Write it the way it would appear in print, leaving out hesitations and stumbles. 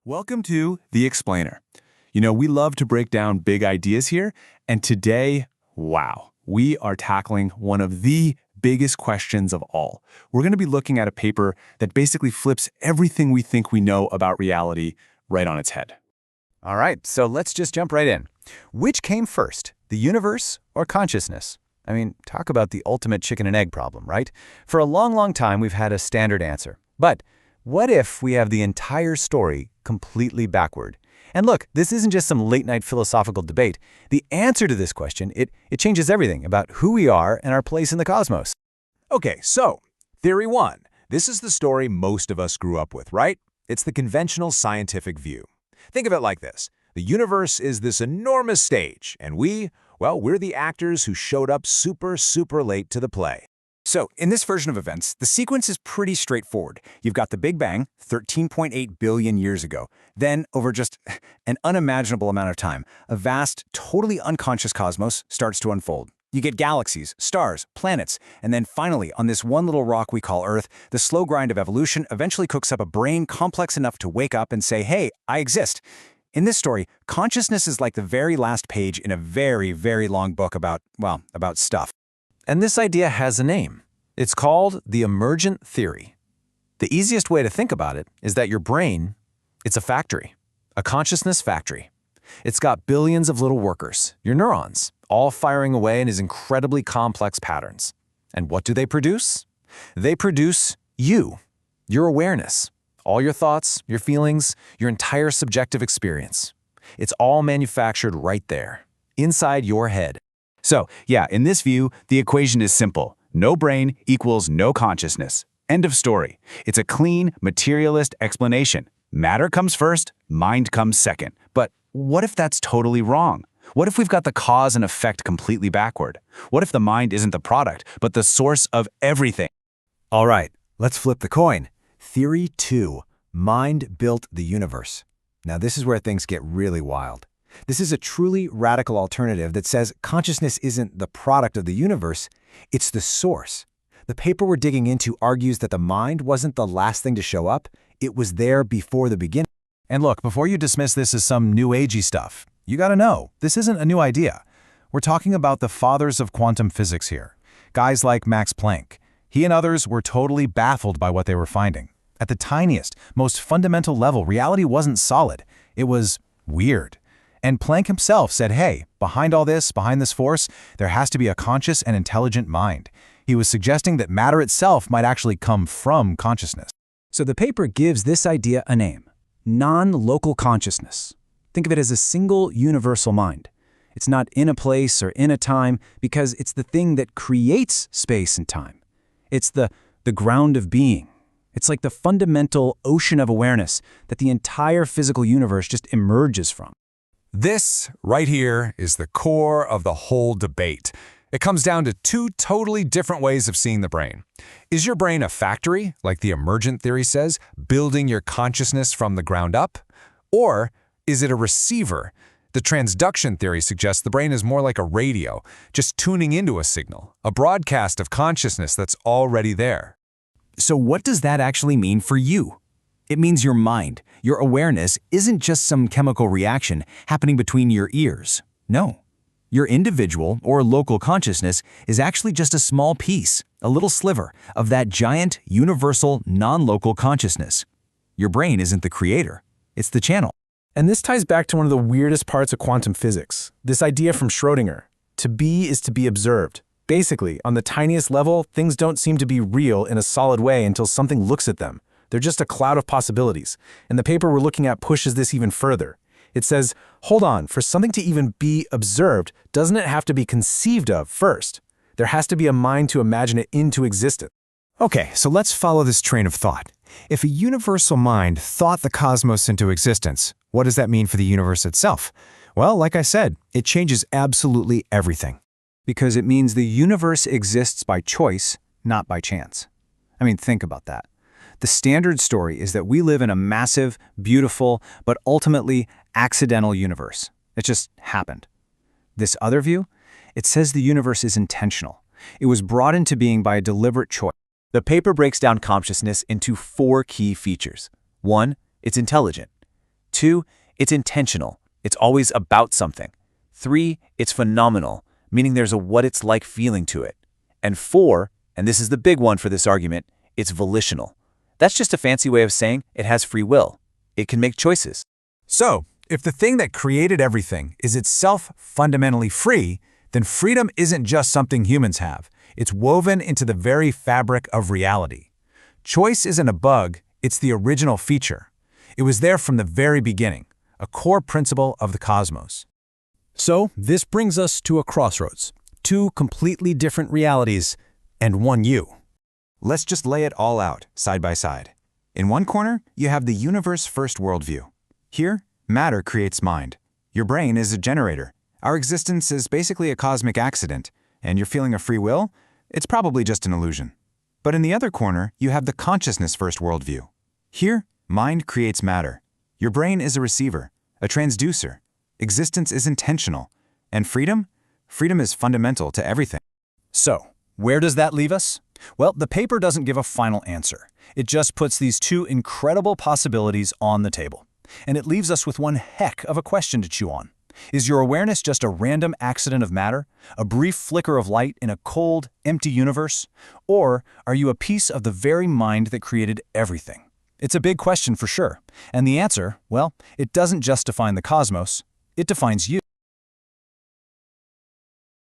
Welcome to The Explainer. We love to break down big ideas here, and today, wow, we are tackling one of the biggest questions of all. We're going to be looking at a paper that basically flips everything we think we know about reality right on its head. All right, so let's just jump right in. Which came first, the universe or consciousness? Talk about the ultimate chicken and egg problem, right? For a long time, we've had a standard answer. But what if we have the entire story completely backward? And look, this isn't just some late-night philosophical debate. The answer to this question, it changes everything about who we are and our place in the cosmos. Okay, so, theory one. This is the story most of us grew up with, right? It's the conventional scientific view. Think of it like this. The universe is this enormous stage, and we're the actors who showed up super late to the play. So, in this version of events, the sequence is pretty straightforward. You've got the Big Bang, 13.8 billion years ago. Then, over just an unimaginable amount of time, a vast, totally unconscious cosmos starts to unfold. You get galaxies, stars, planets, and then finally, on this one little rock we call Earth, the slow grind of evolution eventually cooks up a brain complex enough to wake up and say, hey, I exist. In this story, consciousness is like the very last page in a very long book about stuff. And this idea has a name. It's called the emergent theory. The easiest way to think about it is that your brain, it's a factory, a consciousness factory. It's got billions of little workers, your neurons, all firing away in these incredibly complex patterns. And what do they produce? They produce you, your awareness, all your thoughts, your feelings, your entire subjective experience. It's all manufactured right there, inside your head. So, yeah, in this view, the equation is simple. No brain equals no consciousness. End of story. It's a clean, materialist explanation. Matter comes first, mind comes second. But what if that's totally wrong? What if we've got the cause and effect completely backward? What if the mind isn't the product, but the source of everything? All right, let's flip the coin. Theory 2. Mind built the universe. Now, this is where things get really wild. This is a truly radical alternative that says consciousness isn't the product of the universe, it's the source. The paper we're digging into argues that the mind wasn't the last thing to show up, it was there before the beginning. And look, before you dismiss this as some new agey stuff, you gotta know, this isn't a new idea. We're talking about the fathers of quantum physics here. Guys like Max Planck. He and others were totally baffled by what they were finding. At the tiniest, most fundamental level, reality wasn't solid. It was weird. And Planck himself said, hey, behind this force, there has to be a conscious and intelligent mind. He was suggesting that matter itself might actually come from consciousness. So the paper gives this idea a name: non-local consciousness. Think of it as a single universal mind. It's not in a place or in a time because it's the thing that creates space and time. It's the ground of being. It's like the fundamental ocean of awareness that the entire physical universe just emerges from. This, right here, is the core of the whole debate. It comes down to two totally different ways of seeing the brain. Is your brain a factory, like the emergent theory says, building your consciousness from the ground up? Or is it a receiver? The transduction theory suggests the brain is more like a radio, just tuning into a signal, a broadcast of consciousness that's already there. So what does that actually mean for you? It means your mind, your awareness, isn't just some chemical reaction happening between your ears. No. Your individual or local consciousness is actually just a small piece, a little sliver, of that giant, universal, non-local consciousness. Your brain isn't the creator. It's the channel. And this ties back to one of the weirdest parts of quantum physics, this idea from Schrödinger. To be is to be observed. Basically, on the tiniest level, things don't seem to be real in a solid way until something looks at them. They're just a cloud of possibilities. And the paper we're looking at pushes this even further. It says, hold on, for something to even be observed, doesn't it have to be conceived of first? There has to be a mind to imagine it into existence. Okay, so let's follow this train of thought. If a universal mind thought the cosmos into existence, what does that mean for the universe itself? Well, like I said, it changes absolutely everything. Because it means the universe exists by choice, not by chance. Think about that. The standard story is that we live in a massive, beautiful, but ultimately accidental universe. It just happened. This other view, it says the universe is intentional. It was brought into being by a deliberate choice. The paper breaks down consciousness into 4 key features. 1, it's intelligent. 2, it's intentional. It's always about something. 3, it's phenomenal, meaning there's a what-it's-like feeling to it. And 4, and this is the big one for this argument, it's volitional. That's just a fancy way of saying it has free will. It can make choices. So, if the thing that created everything is itself fundamentally free, then freedom isn't just something humans have. It's woven into the very fabric of reality. Choice isn't a bug, it's the original feature. It was there from the very beginning, a core principle of the cosmos. So, this brings us to a crossroads. Two completely different realities, and one you. Let's just lay it all out, side by side. In one corner, you have the universe-first worldview. Here, matter creates mind. Your brain is a generator. Our existence is basically a cosmic accident, and your feeling of free will? It's probably just an illusion. But in the other corner, you have the consciousness-first worldview. Here, mind creates matter. Your brain is a receiver, a transducer. Existence is intentional. And freedom? Freedom is fundamental to everything. So, where does that leave us? Well, the paper doesn't give a final answer. It just puts these two incredible possibilities on the table. And it leaves us with one heck of a question to chew on. Is your awareness just a random accident of matter? A brief flicker of light in a cold, empty universe? Or are you a piece of the very mind that created everything? It's a big question for sure. And the answer, well, it doesn't just define the cosmos, it defines you.